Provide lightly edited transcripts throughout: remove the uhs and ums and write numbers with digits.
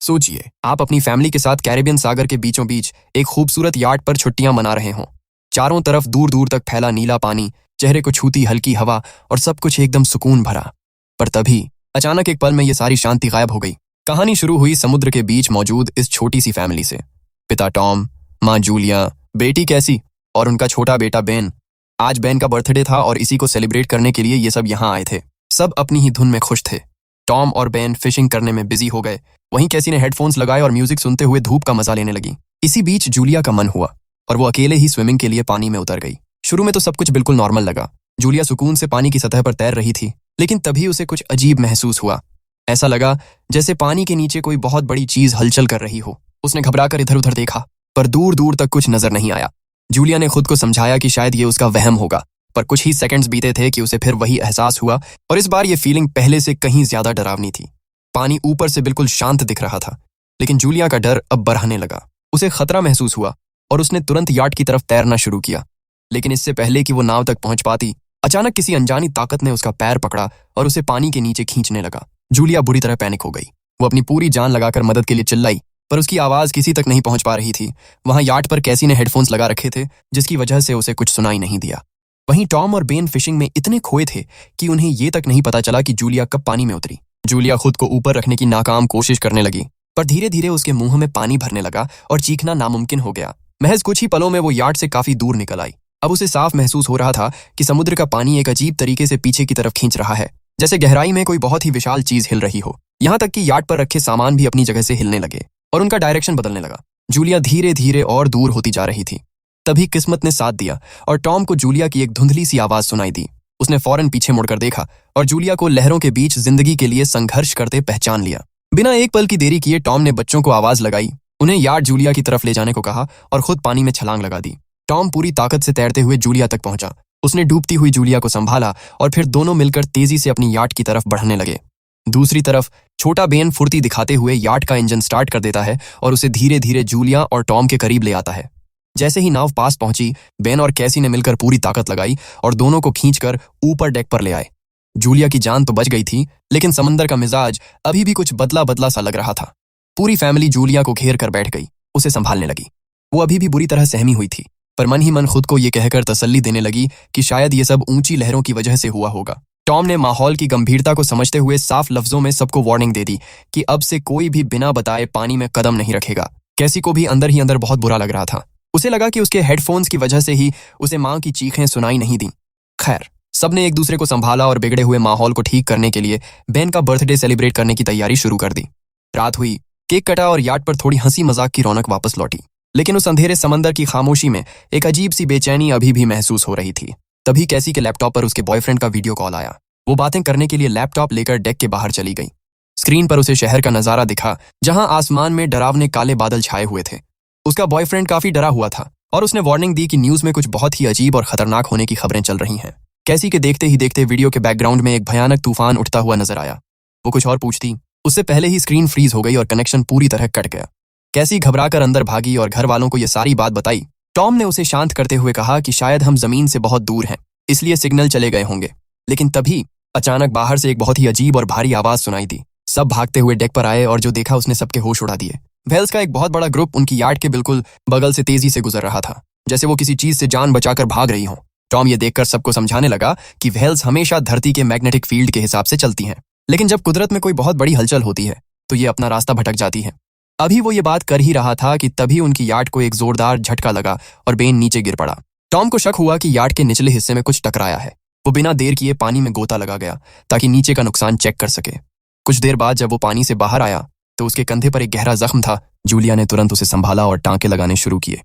सोचिए, आप अपनी फैमिली के साथ कैरेबियन सागर के बीचों बीच एक खूबसूरत याट पर छुट्टियां मना रहे हों। चारों तरफ दूर दूर तक फैला नीला पानी, चेहरे को छूती हल्की हवा और सब कुछ एकदम सुकून भरा। पर तभी अचानक एक पल में ये सारी शांति गायब हो गई। कहानी शुरू हुई समुद्र के बीच मौजूद इस छोटी सी फैमिली से। पिता टॉम, माँ जूलिया, बेटी कैसी और उनका छोटा बेटा बेन। आज बेन का बर्थडे था और इसी को सेलिब्रेट करने के लिए ये सब यहाँ आए थे। सब अपनी ही धुन में खुश थे। टॉम और बेन फिशिंग करने में बिजी हो गए, वहीं कैसी ने हेडफोन्स लगाए और म्यूजिक सुनते हुए धूप का मजा लेने लगी। इसी बीच जूलिया का मन हुआ और वो अकेले ही स्विमिंग के लिए पानी में उतर गई। शुरू में तो सब कुछ बिल्कुल नॉर्मल लगा। जूलिया सुकून से पानी की सतह पर तैर रही थी, लेकिन तभी उसे कुछ अजीब महसूस हुआ। ऐसा लगा जैसे पानी के नीचे कोई बहुत बड़ी चीज हलचल कर रही हो। उसने घबराकर इधर उधर देखा, पर दूर दूर तक कुछ नजर नहीं आया। जूलिया ने खुद को समझाया कि शायद ये उसका वहम होगा, पर कुछ ही सेकंड्स बीते थे कि उसे फिर वही एहसास हुआ, और इस बार ये फीलिंग पहले से कहीं ज्यादा डरावनी थी। पानी ऊपर से बिल्कुल शांत दिख रहा था, लेकिन जूलिया का डर अब बढ़ने लगा। उसे खतरा महसूस हुआ और उसने तुरंत याट की तरफ तैरना शुरू किया। लेकिन इससे पहले कि वो नाव तक पहुंच पाती, अचानक किसी अनजानी ताकत ने उसका पैर पकड़ा और उसे पानी के नीचे खींचने लगा। जूलिया बुरी तरह पैनिक हो गई। वो अपनी पूरी जान लगाकर मदद के लिए चिल्लाई, पर उसकी आवाज किसी तक नहीं पहुंच पा रही थी। वहां याट पर कैसी ने हेडफोन्स लगा रखे थे, जिसकी वजह से उसे कुछ सुनाई नहीं दिया। वहीं टॉम और बेन फिशिंग में इतने खोए थे कि उन्हें ये तक नहीं पता चला कि जूलिया कब पानी में उतरी। जूलिया खुद को ऊपर रखने की नाकाम कोशिश करने लगी, पर धीरे धीरे उसके मुंह में पानी भरने लगा और चीखना नामुमकिन हो गया। महज कुछ ही पलों में वो याट से काफी दूर निकल आई। अब उसे साफ महसूस हो रहा था कि समुद्र का पानी एक अजीब तरीके से पीछे की तरफ खींच रहा है, जैसे गहराई में कोई बहुत ही विशाल चीज हिल रही हो। यहाँ तक कि याट पर रखे सामान भी अपनी जगह से हिलने लगे और उनका डायरेक्शन बदलने लगा। जूलिया धीरे धीरे और दूर होती जा रही थी। तभी किस्मत ने साथ दिया और टॉम को जूलिया की एक धुंधली सी आवाज सुनाई दी। उसने फौरन पीछे मुड़कर देखा और जूलिया को लहरों के बीच जिंदगी के लिए संघर्ष करते पहचान लिया। बिना एक पल की देरी किए टॉम ने बच्चों को आवाज लगाई, उन्हें याट जूलिया की तरफ ले जाने को कहा और खुद पानी में छलांग लगा दी। टॉम पूरी ताकत से तैरते हुए जूलिया तक पहुंचा। उसने डूबती हुई जूलिया को संभाला और फिर दोनों मिलकर तेजी से अपनी याट की तरफ बढ़ने लगे। दूसरी तरफ छोटा बेन फुर्ती दिखाते हुए याट का इंजन स्टार्ट कर देता है और उसे धीरे धीरे जूलिया और टॉम के करीब ले आता है। जैसे ही नाव पास पहुंची, बेन और कैसी ने मिलकर पूरी ताकत लगाई और दोनों को खींचकर ऊपर डेक पर ले आए। जूलिया की जान तो बच गई थी, लेकिन समंदर का मिजाज अभी भी कुछ बदला बदला सा लग रहा था। पूरी फैमिली जूलिया को घेर कर बैठ गई, उसे संभालने लगी। वो अभी भी बुरी तरह सहमी हुई थी, पर मन ही मन खुद को ये कहकर तसल्ली देने लगी कि शायद ये सब ऊंची लहरों की वजह से हुआ होगा। टॉम ने माहौल की गंभीरता को समझते हुए साफ लफ्जों में सबको वार्निंग दे दी कि अब से कोई भी बिना बताए पानी में कदम नहीं रखेगा। कैसी को भी अंदर ही अंदर बहुत बुरा लग रहा था। उसे लगा कि उसके हेडफोन्स की वजह से ही उसे माँ की चीखें सुनाई नहीं दी। खैर, सबने एक दूसरे को संभाला और बिगड़े हुए माहौल को ठीक करने के लिए बेन का बर्थडे सेलिब्रेट करने की तैयारी शुरू कर दी। रात हुई, केक कटा और याट पर थोड़ी हंसी मजाक की रौनक वापस लौटी, लेकिन उस अंधेरे समंदर की खामोशी में एक अजीब सी बेचैनी अभी भी महसूस हो रही थी। तभी कैसी के लैपटॉप पर उसके बॉयफ्रेंड का वीडियो कॉल आया। वो बातें करने के लिए लैपटॉप लेकर डेक के बाहर चली गई। स्क्रीन पर उसे शहर का नजारा दिखा, जहां आसमान में डरावने काले बादल छाए हुए थे। उसका बॉयफ्रेंड काफी डरा हुआ था और उसने वार्निंग दी कि न्यूज में कुछ बहुत ही अजीब और खतरनाक होने की खबरें चल रही हैं। कैसी के देखते ही देखते वीडियो के बैकग्राउंड में एक भयानक तूफान उठता हुआ नजर आया। वो कुछ और पूछती, उससे पहले ही स्क्रीन फ्रीज हो गई और कनेक्शन पूरी तरह कट गया। कैसी घबराकर अंदर भागी और घर वालों को यह सारी बात बताई। टॉम ने उसे शांत करते हुए कहा कि शायद हम जमीन से बहुत दूर हैं, इसलिए सिग्नल चले गए होंगे। लेकिन तभी अचानक बाहर से एक बहुत ही अजीब और भारी आवाज सुनाई दी। सब भागते हुए डेक पर आए और जो देखा उसने सबके होश उड़ा दिए। व्हेल्स का एक बहुत बड़ा ग्रुप उनकी याट के बिल्कुल बगल से तेजी से गुजर रहा था, जैसे वो किसी चीज से जान बचाकर भाग रही हो। टॉम ये देखकर सबको समझाने लगा कि व्हेल्स हमेशा धरती के मैग्नेटिक फील्ड के हिसाब से चलती हैं, लेकिन जब कुदरत में कोई बहुत बड़ी हलचल होती है तो ये अपना रास्ता भटक जाती है। अभी वो ये बात कर ही रहा था कि तभी उनकी याट को एक जोरदार झटका लगा और बेन नीचे गिर पड़ा। टॉम को शक हुआ कि याट के निचले हिस्से में कुछ टकराया है। वो बिना देर किए पानी में गोता लगा गया ताकि नीचे का नुकसान चेक कर सके। कुछ देर बाद जब वो पानी से बाहर आया तो उसके कंधे पर एक गहरा जख्म था। जूलिया ने तुरंत उसे संभाला और टांके लगाने शुरू किए।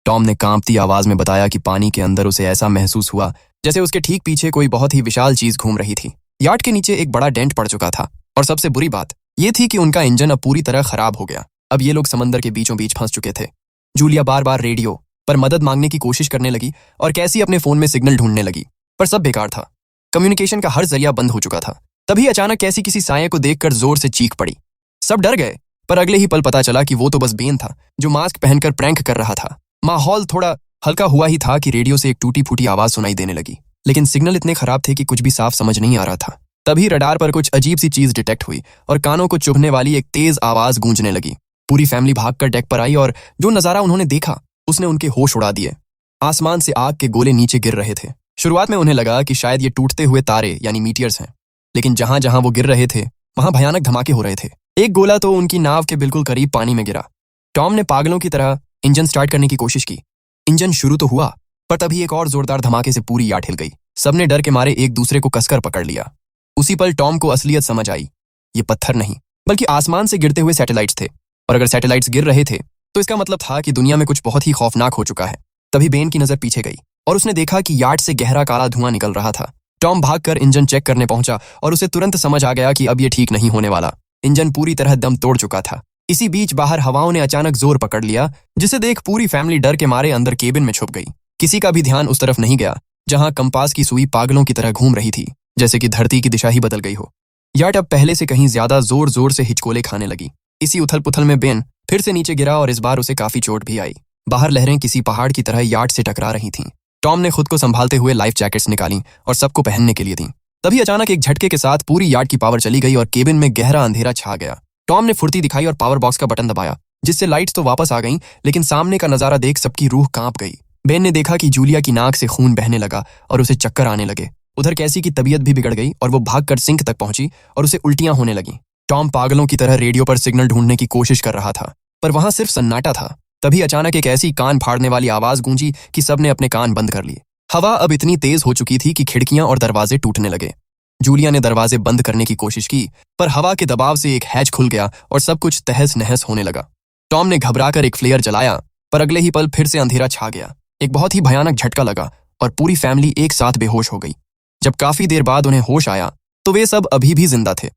टॉम ने कांपती आवाज में बताया कि पानी के अंदर उसे ऐसा महसूस हुआ जैसे उसके ठीक पीछे कोई बहुत ही विशाल चीज घूम रही थी। याट के नीचे एक बड़ा डेंट पड़ चुका था और सबसे बुरी बात यह थी कि उनका इंजन अब पूरी तरह खराब हो गया। अब ये लोग समंदर के बीचों बीच फंस चुके थे। जूलिया बार बार रेडियो पर मदद मांगने की कोशिश करने लगी और कैसी अपने फोन में सिग्नल ढूंढने लगी, पर सब बेकार था। कम्युनिकेशन का हर जरिया बंद हो चुका था। तभी अचानक कैसी किसी साये को देखकर जोर से चीख पड़ी। सब डर गए, पर अगले ही पल पता चला कि वो तो बस बेन था, जो मास्क पहनकर प्रैंक कर रहा था। माहौल थोड़ा हल्का हुआ ही था कि रेडियो से एक टूटी फूटी आवाज सुनाई देने लगी, लेकिन सिग्नल इतने खराब थे कि कुछ भी साफ समझ नहीं आ रहा था। तभी रडार पर कुछ अजीब सी चीज डिटेक्ट हुई और कानों को चुभने वाली एक तेज आवाज गूंजने लगी। पूरी फैमिली भागकर डेक पर आई और जो नजारा उन्होंने देखा उसने उनके होश उड़ा दिए। आसमान से आग के गोले नीचे गिर रहे थे। शुरुआत में उन्हें लगा कि शायद ये टूटते हुए तारे यानी मीटियर्स हैं, लेकिन जहां जहां वो गिर रहे थे वहां भयानक धमाके हो रहे थे। एक गोला तो उनकी नाव के बिल्कुल करीब पानी में गिरा। टॉम ने पागलों की तरह इंजन स्टार्ट करने की कोशिश की। इंजन शुरू तो हुआ, पर तभी एक और जोरदार धमाके से पूरी याट हिल गई। सबने डर के मारे एक दूसरे को कसकर पकड़ लिया। उसी पल टॉम को असलियत समझ आई। ये पत्थर नहीं बल्कि आसमान से गिरते हुए सैटेलाइट्स थे, और अगर सैटेलाइट्स गिर रहे थे तो इसका मतलब था कि दुनिया में कुछ बहुत ही खौफनाक हो चुका है। तभी बेन की नजर पीछे गई और उसने देखा कि यार्ड से गहरा काला धुआं निकल रहा था। टॉम भागकर इंजन चेक करने पहुंचा और उसे तुरंत समझ आ गया कि अब ये ठीक नहीं होने वाला। इंजन पूरी तरह दम तोड़ चुका था। इसी बीच बाहर हवाओं ने अचानक जोर पकड़ लिया, जिसे देख पूरी फैमिली डर के मारे अंदर केबिन में छुप गई। किसी का भी ध्यान उस तरफ नहीं गया जहां कंपास की सुई पागलों की तरह घूम रही थी, जैसे कि धरती की दिशा ही बदल गई हो। याट अब पहले से कहीं ज्यादा जोर जोर से हिचकोले खाने लगी। इसी उथल पुथल में बेन फिर से नीचे गिरा और इस बार उसे काफी चोट भी आई। बाहर लहरें किसी पहाड़ की तरह याट से टकरा रही थीं। टॉम ने खुद को संभालते हुए लाइफ जैकेट्स निकाली और सबको पहनने के लिए दी। तभी अचानक एक झटके के साथ पूरी याट की पावर चली गई और केबिन में गहरा अंधेरा छा गया। टॉम ने फुर्ती दिखाई और पावर बॉक्स का बटन दबाया, जिससे लाइट्स तो वापस आ गईं, लेकिन सामने का नजारा देख सबकी रूह कांप गई। बेन ने देखा कि जूलिया की नाक से खून बहने लगा और उसे चक्कर आने लगे। उधर कैसी की तबीयत भी बिगड़ गई और वो भागकर सिंक तक पहुंची और उसे उल्टियां होने लगीं। टॉम पागलों की तरह रेडियो पर सिग्नल ढूंढने की कोशिश कर रहा था, पर वहां सिर्फ सन्नाटा था। तभी अचानक एक ऐसी कान फाड़ने वाली आवाज गूंजी कि सबने अपने कान बंद कर लिए। हवा अब इतनी तेज हो चुकी थी कि खिड़कियां और दरवाजे टूटने लगे। जूलिया ने दरवाजे बंद करने की कोशिश की, पर हवा के दबाव से एक हैच खुल गया और सब कुछ तहस नहस होने लगा। टॉम ने घबराकर एक फ्लेयर जलाया, पर अगले ही पल फिर से अंधेरा छा गया। एक बहुत ही भयानक झटका लगा और पूरी फैमिली एक साथ बेहोश हो गई। जब काफी देर बाद उन्हें होश आया तो वे सब अभी भी जिंदा थे।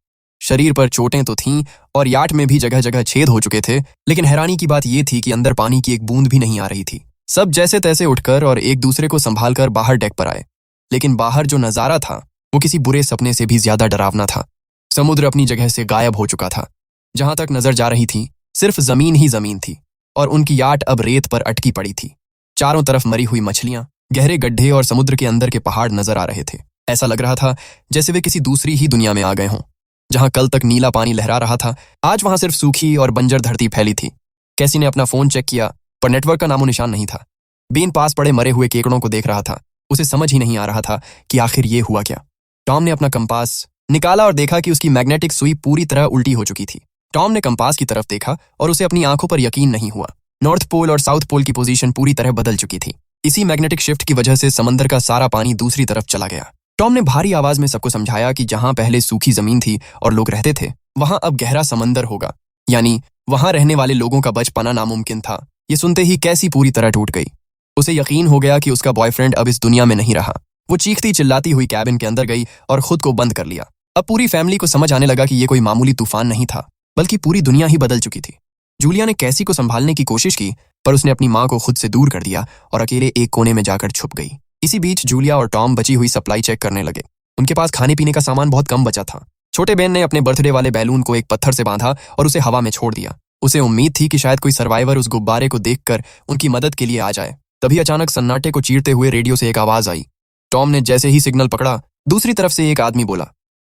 शरीर पर चोटें तो थीं और याट में भी जगह जगह छेद हो चुके थे, लेकिन हैरानी की बात यह थी कि अंदर पानी की एक बूंद भी नहीं आ रही थी। सब जैसे तैसे उठकर और एक दूसरे को संभालकर बाहर डेक पर आए, लेकिन बाहर जो नजारा था वो किसी बुरे सपने से भी ज्यादा डरावना था। समुद्र अपनी जगह से गायब हो चुका था। जहां तक नजर जा रही थी सिर्फ जमीन ही जमीन थी और उनकी याट अब रेत पर अटकी पड़ी थी। चारों तरफ मरी हुई मछलियां, गहरे गड्ढे और समुद्र के अंदर के पहाड़ नजर आ रहे थे। ऐसा लग रहा था जैसे वे किसी दूसरी ही दुनिया में आ गए हों। जहां कल तक नीला पानी लहरा रहा था, आज वहां सिर्फ सूखी और बंजर धरती फैली थी। कैसी ने अपना फोन चेक किया, पर नेटवर्क का नामो निशान नहीं था। बेन पास पड़े मरे हुए केकड़ों को देख रहा था। उसे समझ ही नहीं आ रहा था कि आखिर ये हुआ क्या। टॉम ने अपना कंपास निकाला और देखा कि उसकी मैग्नेटिक सुई पूरी तरह उल्टी हो चुकी थी। टॉम ने कंपास की तरफ देखा और उसे अपनी आंखों पर यकीन नहीं हुआ। नॉर्थ पोल और साउथ पोल की पोजीशन पूरी तरह बदल चुकी थी। इसी मैग्नेटिक शिफ्ट की वजह से समंदर का सारा पानी दूसरी तरफ चला गया। टॉम ने भारी आवाज में सबको समझाया कि जहां पहले सूखी जमीन थी और लोग रहते थे, वहां अब गहरा समंदर होगा, यानी वहां रहने वाले लोगों का बच पाना नामुमकिन था। ये सुनते ही कैसी पूरी तरह टूट गई। उसे यकीन हो गया कि उसका बॉयफ्रेंड अब इस दुनिया में नहीं रहा। वो चीखती चिल्लाती हुई कैबिन के अंदर गई और खुद को बंद कर लिया। अब पूरी फैमिली को समझ आने लगा कि ये कोई मामूली तूफान नहीं था, बल्कि पूरी दुनिया ही बदल चुकी थी। जूलिया ने कैसी को संभालने की कोशिश की, पर उसने अपनी माँ को खुद से दूर कर दिया और अकेले एक कोने में जाकर छुप गई। इसी बीच जूलिया और टॉम बची हुई सप्लाई चेक करने लगे। उनके पास खाने पीने का सामान बहुत कम बचा था। छोटे बेन ने अपने बर्थडे वाले बैलून को एक पत्थर से बांधा और उसे हवा में छोड़ दिया। उसे उम्मीद थी कि शायद कोई सर्वाइवर उस गुब्बारे को देखकर उनकी मदद के लिए आ जाए। तभी अचानक सन्नाटे को चीरते हुए रेडियो से एक आवाज आई। टॉम ने जैसे ही सिग्नल पकड़ा, दूसरी तरफ से एक आदमी बोला।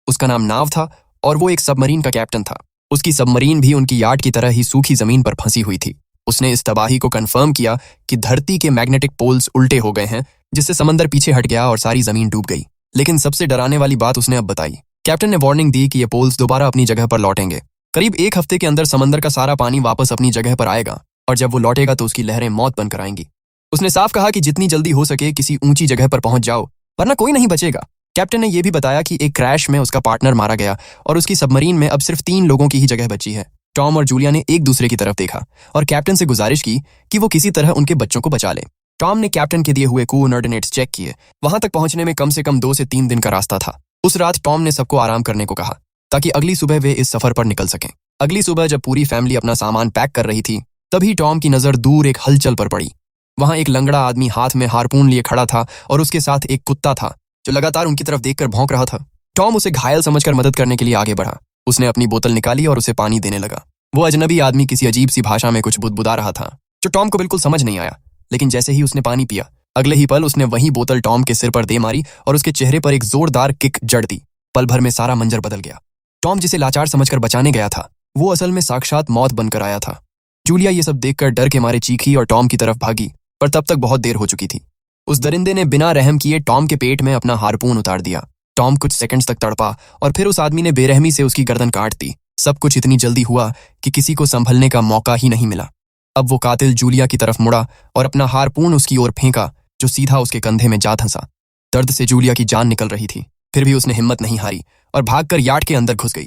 उसका नाम नाव था और वो एक सबमरीन का कैप्टन था। उसकी सबमरीन भी उनकी याट की तरह ही सूखी जमीन पर फंसी हुई थी। उसने इस तबाही को कंफर्म किया कि धरती के मैग्नेटिक पोल्स उल्टे हो गए हैं, जिससे समंदर पीछे हट गया और सारी जमीन डूब गई। लेकिन सबसे डराने वाली बात उसने अब बताई। कैप्टन ने वार्निंग दी कि ये पोल्स दोबारा अपनी जगह पर लौटेंगे। करीब एक हफ्ते के अंदर समंदर का सारा पानी वापस अपनी जगह पर आएगा और जब वो लौटेगा तो उसकी लहरें मौत बनकर आएंगी। उसने साफ कहा कि जितनी जल्दी हो सके किसी ऊंची जगह पर पहुंच जाओ, वरना कोई नहीं बचेगा। कैप्टन ने यह भी बताया कि एक क्रैश में उसका पार्टनर मारा गया और उसकी सबमरीन में अब सिर्फ 3 लोगों की ही जगह बची है। टॉम और जूलिया ने एक दूसरे की तरफ देखा और कैप्टन से गुजारिश की कि वो किसी तरह उनके बच्चों को बचा ले। टॉम ने कैप्टन के दिए हुए कोऑर्डिनेट्स चेक किए। वहां तक पहुंचने में कम से कम 2 से 3 दिन का रास्ता था। उस रात टॉम ने सबको आराम करने को कहा ताकि अगली सुबह वे इस सफर पर निकल सकें। अगली सुबह जब पूरी फैमिली अपना सामान पैक कर रही थी, तभी टॉम की नजर दूर एक हलचल पर पड़ी। वहां एक लंगड़ा आदमी हाथ में हारपून लिए खड़ा था और उसके साथ एक कुत्ता था जो लगातार उनकी तरफ देखकर भौंक रहा था। टॉम उसे घायल समझकर मदद करने के लिए आगे बढ़ा। उसने अपनी बोतल निकाली और उसे पानी देने लगा। वो अजनबी आदमी किसी अजीब सी भाषा में कुछ बुदबुदा रहा था जो टॉम को बिल्कुल समझ नहीं आया, लेकिन जैसे ही उसने पानी पिया, अगले ही पल उसने वही बोतल टॉम के सिर पर दे मारी और उसके चेहरे पर एक जोरदार किक जड़ दी। पल भर में सारा मंजर बदल गया। टॉम जिसे लाचार समझकर बचाने गया था, वो असल में साक्षात मौत बनकर आया था। जूलिया ये सब देखकर डर के मारे चीखी और टॉम की तरफ भागी, पर तब तक बहुत देर हो चुकी थी। उस दरिंदे ने बिना रहम किए टॉम के पेट में अपना हार्पून उतार दिया। टॉम कुछ सेकंड्स तक तड़पा और फिर उस आदमी ने बेरहमी से उसकी गर्दन काट दी। सब कुछ इतनी जल्दी हुआ कि किसी को संभलने का मौका ही नहीं मिला। अब वो कातिल जूलिया की तरफ मुड़ा और अपना हार्पून उसकी ओर फेंका, जो सीधा उसके कंधे में जा धंसा। दर्द से जूलिया की जान निकल रही थी, फिर भी उसने हिम्मत नहीं हारी और भागकर यार्ड के अंदर घुस गई।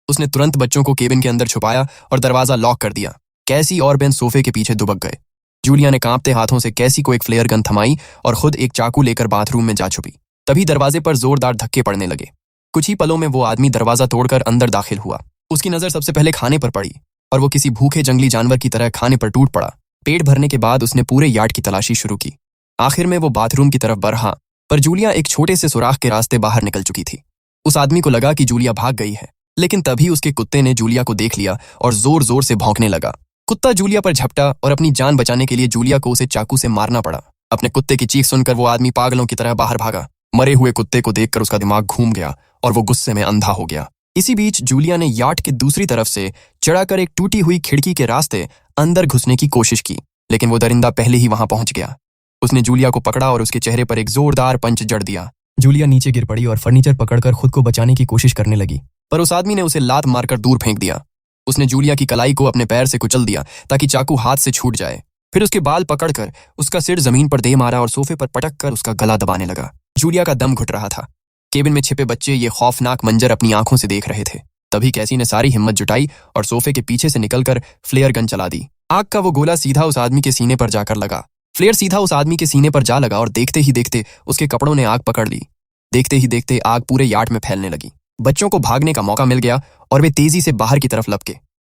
उसने तुरंत बच्चों को केबिन के अंदर छुपाया और दरवाजा लॉक कर दिया। कैसी और बेन सोफे के पीछे दुबक गए। जूलिया ने कांपते हाथों से कैसी को एक फ्लेयर गन थमाई और खुद एक चाकू लेकर बाथरूम में जा छुपी। तभी दरवाजे पर जोरदार धक्के पड़ने लगे। कुछ ही पलों में वो आदमी दरवाजा तोड़कर अंदर दाखिल हुआ। उसकी नजर सबसे पहले खाने पर पड़ी और वो किसी भूखे जंगली जानवर की तरह खाने पर टूट पड़ा। पेट भरने के बाद उसने पूरे यार्ड की तलाशी शुरू की। आखिर में वो बाथरूम की तरफ बढ़ा, पर जूलिया एक छोटे से सुराख के रास्ते बाहर निकल चुकी थी। उस आदमी को लगा कि जूलिया भाग गई है, लेकिन तभी उसके कुत्ते ने जूलिया को देख लिया और जोर जोर से भौंकने लगा। कुत्ता जूलिया पर झपटा और अपनी जान बचाने के लिए जूलिया को उसे चाकू से मारना पड़ा। अपने कुत्ते की चीख सुनकर वो आदमी पागलों की तरह बाहर भागा। मरे हुए कुत्ते को देखकर उसका दिमाग घूम गया और वो गुस्से में अंधा हो गया। इसी बीच जूलिया ने यार्ड के दूसरी तरफ से चढ़ाकर एक टूटी हुई खिड़की के रास्ते अंदर घुसने की कोशिश की, लेकिन वो दरिंदा पहले ही वहां पहुंच गया। उसने जूलिया को पकड़ा और उसके चेहरे पर एक जोरदार पंच जड़ दिया। जूलिया नीचे गिर पड़ी और फर्नीचर पकड़कर खुद को बचाने की कोशिश करने लगी, पर उस आदमी ने उसे लात मारकर दूर फेंक दिया। उसने जूलिया की कलाई को अपने पैर से कुचल दिया ताकि चाकू हाथ से छूट जाए। फिर उसके बाल पकड़कर उसका सिर जमीन पर दे मारा और सोफे पर पटक कर उसका गला दबाने लगा। जूलिया का दम घुट रहा था। केबिन में छिपे बच्चे ये खौफनाक मंजर अपनी आंखों से देख रहे थे। तभी कैसी ने सारी हिम्मत जुटाई और सोफे के पीछे से निकलकर फ्लेयर गन चला दी। आग का वो गोला सीधा उस आदमी के सीने पर जाकर लगा। फ्लेयर सीधा उस आदमी के सीने पर जा लगा और देखते ही देखते उसके कपड़ों ने आग पकड़ ली। देखते ही देखते आग पूरे यार्ड में फैलने लगी। बच्चों को भागने का मौका मिल गया और वे तेजी से बाहर की तरफ लपके।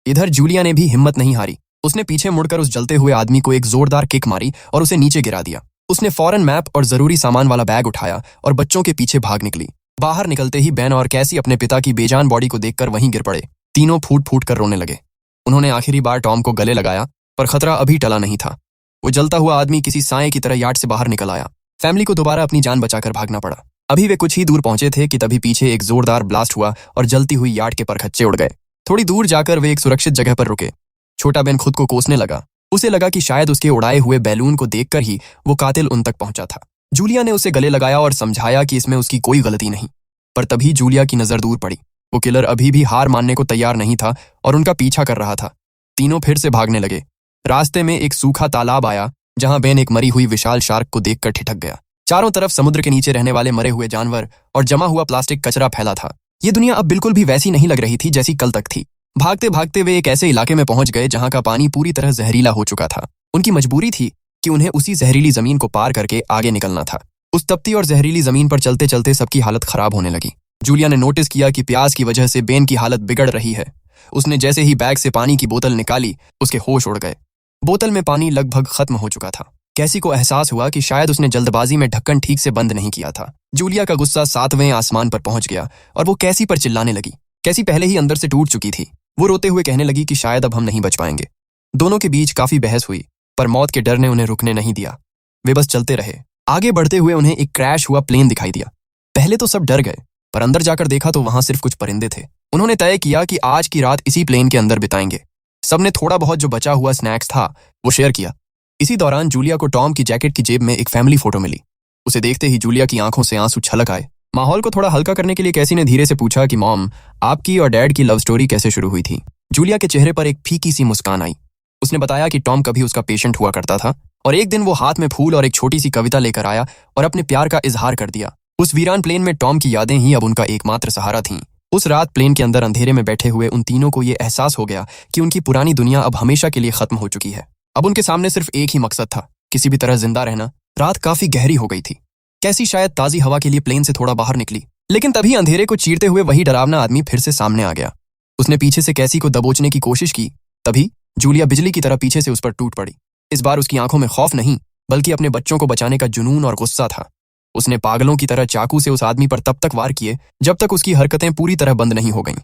इधर जूलिया ने भी हिम्मत नहीं हारी। उसने पीछे मुड़कर उस जलते हुए आदमी को एक जोरदार किक मारी और उसे नीचे गिरा दिया। उसने फौरन मैप और जरूरी सामान वाला बैग उठाया और बच्चों के पीछे भाग निकली। बाहर निकलते ही बेन और कैसी अपने पिता की बेजान बॉडी को देखकर वहीं गिर पड़े। तीनों फूट फूट कर रोने लगे। उन्होंने आखिरी बार टॉम को गले लगाया, पर खतरा अभी टला नहीं था। वो जलता हुआ आदमी किसी साए की तरह यार्ड से बाहर निकल आया। फैमिली को दोबारा अपनी जान बचाकर भागना पड़ा। अभी वे कुछ ही दूर पहुंचे थे कि तभी पीछे एक जोरदार ब्लास्ट हुआ और जलती हुई यार्ड के परखच्चे उड़ गए। थोड़ी दूर जाकर वे एक सुरक्षित जगह पर रुके। छोटा बेन खुद को कोसने लगा। उसे लगा कि शायद उसके उड़ाए हुए बैलून को देखकर ही वो कातिल उन तक पहुंचा था। जूलिया ने उसे गले लगाया और समझाया कि इसमें उसकी कोई गलती नहीं, पर तभी जूलिया की नजर दूर पड़ी। वो किलर अभी भी हार मानने को तैयार नहीं था और उनका पीछा कर रहा था। तीनों फिर से भागने लगे। रास्ते में एक सूखा तालाब आया, जहां बेन एक मरी हुई विशाल शार्क को देखकर ठिठक गया। चारों तरफ समुद्र के नीचे रहने वाले मरे हुए जानवर और जमा हुआ प्लास्टिक कचरा फैला था। ये दुनिया अब बिल्कुल भी वैसी नहीं लग रही थी जैसी कल तक थी। भागते भागते वे एक ऐसे इलाके में पहुंच गए जहां का पानी पूरी तरह जहरीला हो चुका था। उनकी मजबूरी थी कि उन्हें उसी जहरीली जमीन को पार करके आगे निकलना था। उस तपती और जहरीली जमीन पर चलते चलते सबकी हालत खराब होने लगी। जूलिया ने नोटिस किया कि प्यास की वजह से बेन की हालत बिगड़ रही है। उसने जैसे ही बैग से पानी की बोतल निकाली, उसके होश उड़ गए। बोतल में पानी लगभग खत्म हो चुका था। कैसी को एहसास हुआ कि शायद उसने जल्दबाजी में ढक्कन ठीक से बंद नहीं किया था। जूलिया का गुस्सा 7वें आसमान पर पहुंच गया और वो कैसी पर चिल्लाने लगी। कैसी पहले ही अंदर से टूट चुकी थी। वो रोते हुए कहने लगी कि शायद अब हम नहीं बच पाएंगे। दोनों के बीच काफी बहस हुई, पर मौत के डर ने उन्हें रुकने नहीं दिया। वे बस चलते रहे। आगे बढ़ते हुए उन्हें एक क्रैश हुआ प्लेन दिखाई दिया। पहले तो सब डर गए, पर अंदर जाकर देखा तो वहां सिर्फ कुछ परिंदे थे। उन्होंने तय किया कि आज की रात इसी प्लेन के अंदर बिताएंगे। सबने थोड़ा बहुत जो बचा हुआ स्नैक्स था वो शेयर किया। इसी दौरान जूलिया को टॉम की जैकेट की जेब में एक फैमिली फोटो मिली। उसे देखते ही जूलिया की आंखों से आंसू छलक आए। माहौल को थोड़ा हल्का करने के लिए कैसी ने धीरे से पूछा कि मॉम, आपकी और डैड की लव स्टोरी कैसे शुरू हुई थी। जूलिया के चेहरे पर एक फीकी सी मुस्कान आई। उसने बताया कि टॉम कभी उसका पेशेंट हुआ करता था और एक दिन वो हाथ में फूल और एक छोटी सी कविता लेकर आया और अपने प्यार का इजहार कर दिया। उस वीरान प्लेन में टॉम की यादें ही अब उनका एकमात्र सहारा थीं। उस रात प्लेन के अंदर अंधेरे में बैठे हुए उन तीनों को ये एहसास हो गया कि उनकी पुरानी दुनिया अब हमेशा के लिए खत्म हो चुकी है। अब उनके सामने सिर्फ एक ही मकसद था, किसी भी तरह जिंदा रहना। रात काफी गहरी हो गई थी। कैसी शायद ताजी हवा के लिए प्लेन से थोड़ा बाहर निकली, लेकिन तभी अंधेरे को चीरते हुए वही डरावना आदमी फिर से सामने आ गया। उसने पीछे से कैसी को दबोचने की कोशिश की। तभी जूलिया बिजली की तरह पीछे से उस पर टूट पड़ी। इस बार उसकी आंखों में खौफ नहीं, बल्कि अपने बच्चों को बचाने का जुनून और गुस्सा था। उसने पागलों की तरह चाकू से उस आदमी पर तब तक वार किए जब तक उसकी हरकतें पूरी तरह बंद नहीं हो गईं।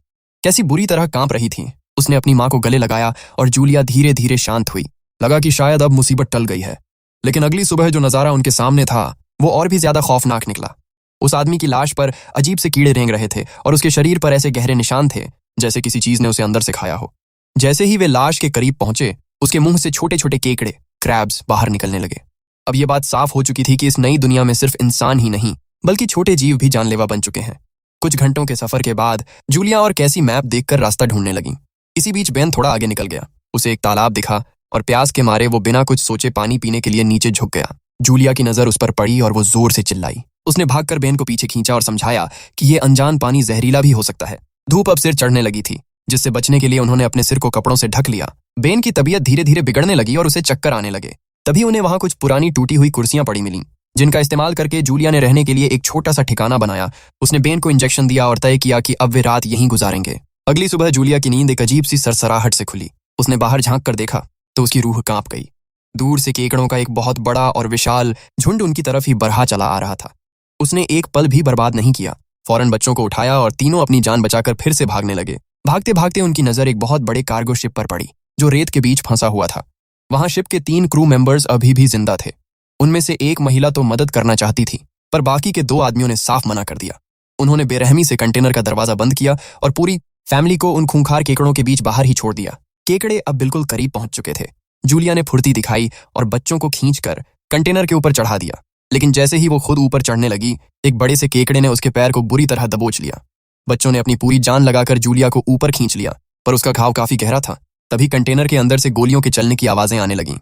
कैसी बुरी तरह कांप रही थी। उसने अपनी मां को गले लगाया और जूलिया धीरे धीरे शांत हुई। लगा कि शायद अब मुसीबत टल गई है, लेकिन अगली सुबह जो नजारा उनके सामने था वो और भी ज्यादा खौफनाक निकला। उस आदमी की लाश पर अजीब से कीड़े रेंग रहे थे और उसके शरीर पर ऐसे गहरे निशान थे जैसे किसी चीज ने उसे अंदर से खाया हो। जैसे ही वे लाश के करीब पहुंचे, उसके मुंह से छोटे छोटे केकड़े, क्रैब्स बाहर निकलने लगे। अब ये बात साफ हो चुकी थी कि इस नई दुनिया में सिर्फ इंसान ही नहीं बल्कि छोटे जीव भी जानलेवा बन चुके हैं। कुछ घंटों के सफर के बाद जूलिया और कैसी मैप देखकर रास्ता ढूंढने लगी। इसी बीच बेन थोड़ा आगे निकल गया। उसे एक तालाब दिखा और प्यास के मारे वो बिना कुछ सोचे पानी पीने के लिए नीचे झुक गया। जूलिया की नजर उस पर पड़ी और वो जोर से चिल्लाई। उसने भागकर बेन को पीछे खींचा और समझाया कि ये अनजान पानी जहरीला भी हो सकता है। धूप अब सिर चढ़ने लगी थी, जिससे बचने के लिए उन्होंने अपने सिर को कपड़ों से ढक लिया। बेन की तबीयत धीरे धीरे बिगड़ने लगी और उसे चक्कर आने लगे। तभी उन्हें वहां कुछ पुरानी टूटी हुई कुर्सियां पड़ी मिलीं, जिनका इस्तेमाल करके जूलिया ने रहने के लिए एक छोटा सा ठिकाना बनाया। उसने बेन को इंजेक्शन दिया और तय किया कि अब वे रात यहीं गुजारेंगे। अगली सुबह जूलिया की नींद एक अजीब सी सरसराहट से खुली। उसने बाहर झांक कर देखा तो उसकी रूह कांप गई। दूर से केकड़ों का एक बहुत बड़ा और विशाल झुंड उनकी तरफ ही बढ़ा चला आ रहा था। उसने एक पल भी बर्बाद नहीं किया, फौरन बच्चों को उठाया और तीनों अपनी जान बचाकर फिर से भागने लगे। भागते भागते उनकी नजर एक बहुत बड़े कार्गो शिप पर पड़ी जो रेत के बीच फंसा हुआ था। वहां शिप के 3 क्रू मेंबर्स अभी भी जिंदा थे। उनमें से एक महिला तो मदद करना चाहती थी, पर बाकी के 2 आदमियों ने साफ मना कर दिया। उन्होंने बेरहमी से कंटेनर का दरवाजा बंद किया और पूरी फैमिली को उन खूंखार केकड़ों के बीच बाहर ही छोड़ दिया। केकड़े अब बिल्कुल करीब पहुंच चुके थे। जूलिया ने फुर्ती दिखाई और बच्चों को खींचकर कंटेनर के ऊपर चढ़ा दिया, लेकिन जैसे ही वो खुद ऊपर चढ़ने लगी, एक बड़े से केकड़े ने उसके पैर को बुरी तरह दबोच लिया। बच्चों ने अपनी पूरी जान लगाकर जूलिया को ऊपर खींच लिया, पर उसका घाव काफी गहरा था। तभी कंटेनर के अंदर से गोलियों के चलने की आवाजें आने लगीं।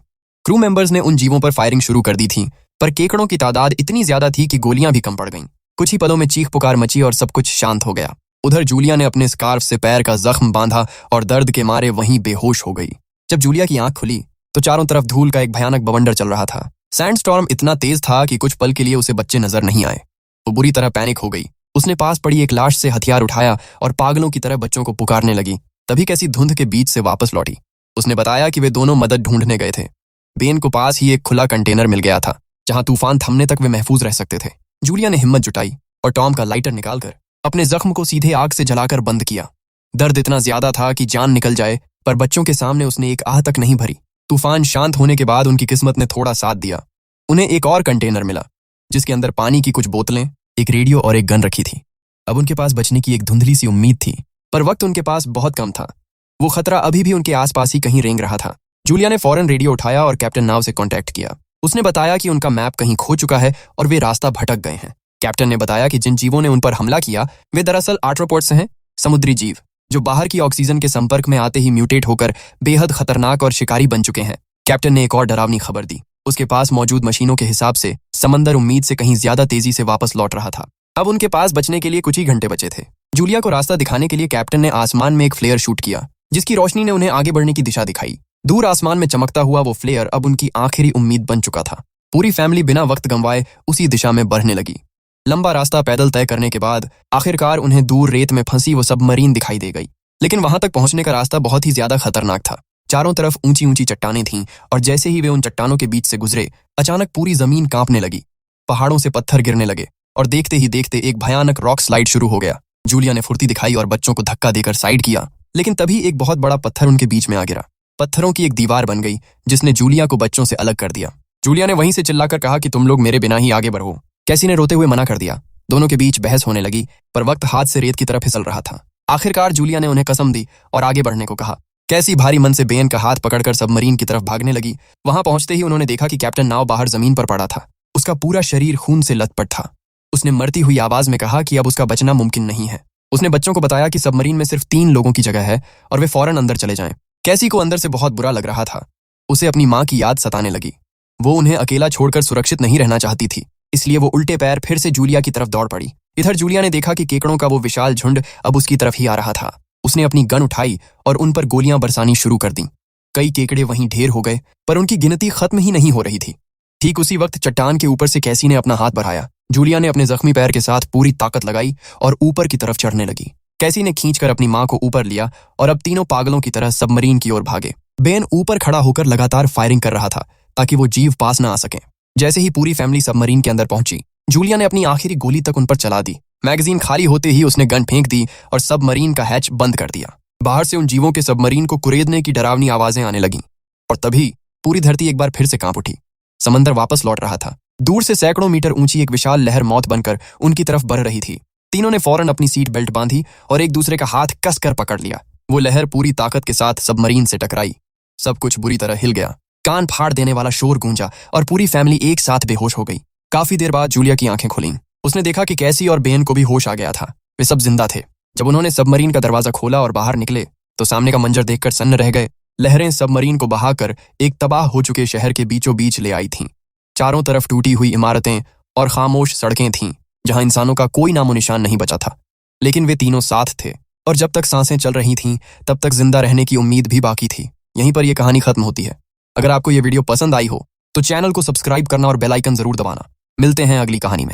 क्रू मेंबर्स ने उन जीवों पर फायरिंग शुरू कर दी थी, पर केकड़ों की तादाद इतनी ज्यादा थी कि गोलियां भी कम पड़ गईं। कुछ ही पलों में चीख पुकार मची और सब कुछ शांत हो गया। उधर जूलिया ने अपने स्कार्फ से पैर का जख्म बांधा और दर्द के मारे वहीं बेहोश हो गई। जब जूलिया की आंख खुली तो चारों तरफ धूल का एक भयानक बवंडर चल रहा था। सैंडस्टॉर्म इतना तेज था कि कुछ पल के लिए उसे बच्चे नजर नहीं आए। वो बुरी तरह पैनिक हो गई। उसने पास पड़ी एक लाश से हथियार उठाया और पागलों की तरह बच्चों को पुकारने लगी। तभी कैसी धुंध के बीच से वापस लौटी। उसने बताया कि वे दोनों मदद ढूंढने गए थे। बेन को पास ही एक खुला कंटेनर मिल गया था जहां तूफान थमने तक वे महफूज रह सकते थे। जूलिया ने हिम्मत जुटाई और टॉम का लाइटर निकालकर अपने जख्म को सीधे आग से जलाकर बंद किया। दर्द इतना ज्यादा था कि जान निकल जाए, पर बच्चों के सामने उसने एक आह तक नहीं भरी। तूफान शांत होने के बाद उनकी किस्मत ने थोड़ा साथ दिया। उन्हें एक और कंटेनर मिला जिसके अंदर पानी की कुछ बोतलें, एक रेडियो और एक गन रखी थी। अब उनके पास बचने की एक धुंधली सी उम्मीद थी, पर वक्त उनके पास बहुत कम था। वो खतरा अभी भी उनके आसपास ही कहीं रेंग रहा था। जूलिया ने फौरन रेडियो उठाया और कैप्टन नाव से कांटेक्ट किया। उसने बताया कि उनका मैप कहीं खो चुका है और वे रास्ता भटक गए हैं। कैप्टन ने बताया कि जिन जीवों ने उन पर हमला किया वे दरअसल आर्ट्रोपोड्स हैं, समुद्री जीव जो बाहर की ऑक्सीजन के संपर्क में आते ही म्यूटेट होकर बेहद खतरनाक और शिकारी बन चुके हैं। कैप्टन ने एक और डरावनी खबर दी। उसके पास मौजूद मशीनों के हिसाब से समंदर उम्मीद से कहीं ज्यादा तेजी से वापस लौट रहा था। अब उनके पास बचने के लिए कुछ ही घंटे बचे थे। जूलिया को रास्ता दिखाने के लिए कैप्टन ने आसमान में एक फ्लेयर शूट किया, जिसकी रोशनी ने उन्हें आगे बढ़ने की दिशा दिखाई। दूर आसमान में चमकता हुआ वो फ्लेयर अब उनकी आखिरी उम्मीद बन चुका था। पूरी फैमिली बिना वक्त गंवाए उसी दिशा में बढ़ने लगी। लंबा रास्ता पैदल तय करने के बाद आखिरकार उन्हें दूर रेत में फंसी वो सबमरीन दिखाई दे गई। लेकिन वहां तक पहुंचने का रास्ता बहुत ही ज्यादा खतरनाक था। चारों तरफ ऊंची ऊंची चट्टानें थीं और जैसे ही वे उन चट्टानों के बीच से गुजरे, अचानक पूरी जमीन कांपने लगी। पहाड़ों से पत्थर गिरने लगे और देखते ही देखते एक भयानक रॉक स्लाइड शुरू हो गया। जूलिया ने फुर्ती दिखाई और बच्चों को धक्का देकर साइड किया, लेकिन तभी एक बहुत बड़ा पत्थर उनके बीच में आ गिरा। पत्थरों की एक दीवार बन गई जिसने जूलिया को बच्चों से अलग कर दिया। जूलिया ने वहीं से चिल्लाकर कहा कि तुम लोग मेरे बिना ही आगे बढ़ो। कैसी ने रोते हुए मना कर दिया। दोनों के बीच बहस होने लगी, पर वक्त हाथ से रेत की तरफ फिसल रहा था। आखिरकार जूलिया ने उन्हें कसम दी और आगे बढ़ने को कहा। कैसी भारी मन से बेन का हाथ पकड़कर सबमरीन की तरफ भागने लगी। वहां पहुंचते ही उन्होंने देखा कि कैप्टन नाव बाहर जमीन पर पड़ा था। उसका पूरा शरीर खून से लथपथ था। उसने मरती हुई आवाज में कहा कि अब उसका बचना मुमकिन नहीं है। उसने बच्चों को बताया कि सबमरीन में सिर्फ 3 लोगों की जगह है और वे फौरन अंदर चले जाएं। कैसी को अंदर से बहुत बुरा लग रहा था। उसे अपनी माँ की याद सताने लगी। वो उन्हें अकेला छोड़कर सुरक्षित नहीं रहना चाहती थी, इसलिए वो उल्टे पैर फिर से जूलिया की तरफ दौड़ पड़ी। इधर जूलिया ने देखा कि केकड़ों का वो विशाल झुंड अब उसकी तरफ ही आ रहा था। उसने अपनी गन उठाई और उन पर गोलियां बरसानी शुरू कर दी। कई केकड़े वहीं ढेर हो गए, पर उनकी गिनती खत्म ही नहीं हो रही थी। ठीक उसी वक्त चट्टान के ऊपर से कैसी ने अपना हाथ बढ़ाया। जूलिया ने अपने जख्मी पैर के साथ पूरी ताकत लगाई और ऊपर की तरफ चढ़ने लगी। कैसी ने खींचकर अपनी माँ को ऊपर लिया और अब तीनों पागलों की तरह सबमरीन की ओर भागे। बेन ऊपर खड़ा होकर लगातार फायरिंग कर रहा था ताकि वो जीव पास न आ सके। जैसे ही पूरी फैमिली सबमरीन के अंदर पहुंची, जूलिया ने अपनी आखिरी गोली तक उन पर चला दी। मैगजीन खाली होते ही उसने गन फेंक दी और सबमरीन का हैच बंद कर दिया। बाहर से उन जीवों के सबमरीन को कुरेदने की डरावनी आवाजें आने लगीं और तभी पूरी धरती एक बार फिर से कांप उठी। समंदर वापस लौट रहा था। दूर से सैकड़ों मीटर ऊंची एक विशाल लहर मौत बनकर उनकी तरफ बढ़ रही थी। तीनों ने फौरन अपनी सीट बेल्ट बांधी और एक दूसरे का हाथ कसकर पकड़ लिया। वो लहर पूरी ताकत के साथ सबमरीन से टकराई। सब कुछ बुरी तरह हिल गया। कान फाड़ देने वाला शोर गूंजा और पूरी फैमिली एक साथ बेहोश हो गई। काफी देर बाद जूलिया की आंखें खुलीं। उसने देखा कि कैसी और बेन को भी होश आ गया था। वे सब जिंदा थे। जब उन्होंने सबमरीन का दरवाजा खोला और बाहर निकले तो सामने का मंजर देखकर सन्न रह गए। लहरें सबमरीन को बहाकर एक तबाह हो चुके शहर के बीचों बीच ले आई थीं। चारों तरफ टूटी हुई इमारतें और खामोश सड़कें थीं जहां इंसानों का कोई नामो निशान नहीं बचा था। लेकिन वे तीनों साथ थे और जब तक सांसें चल रही थीं तब तक जिंदा रहने की उम्मीद भी बाकी थी। यहीं पर यह कहानी खत्म होती है। अगर आपको यह वीडियो पसंद आई हो तो चैनल को सब्सक्राइब करना और बेल आइकन जरूर दबाना। मिलते हैं अगली कहानी में।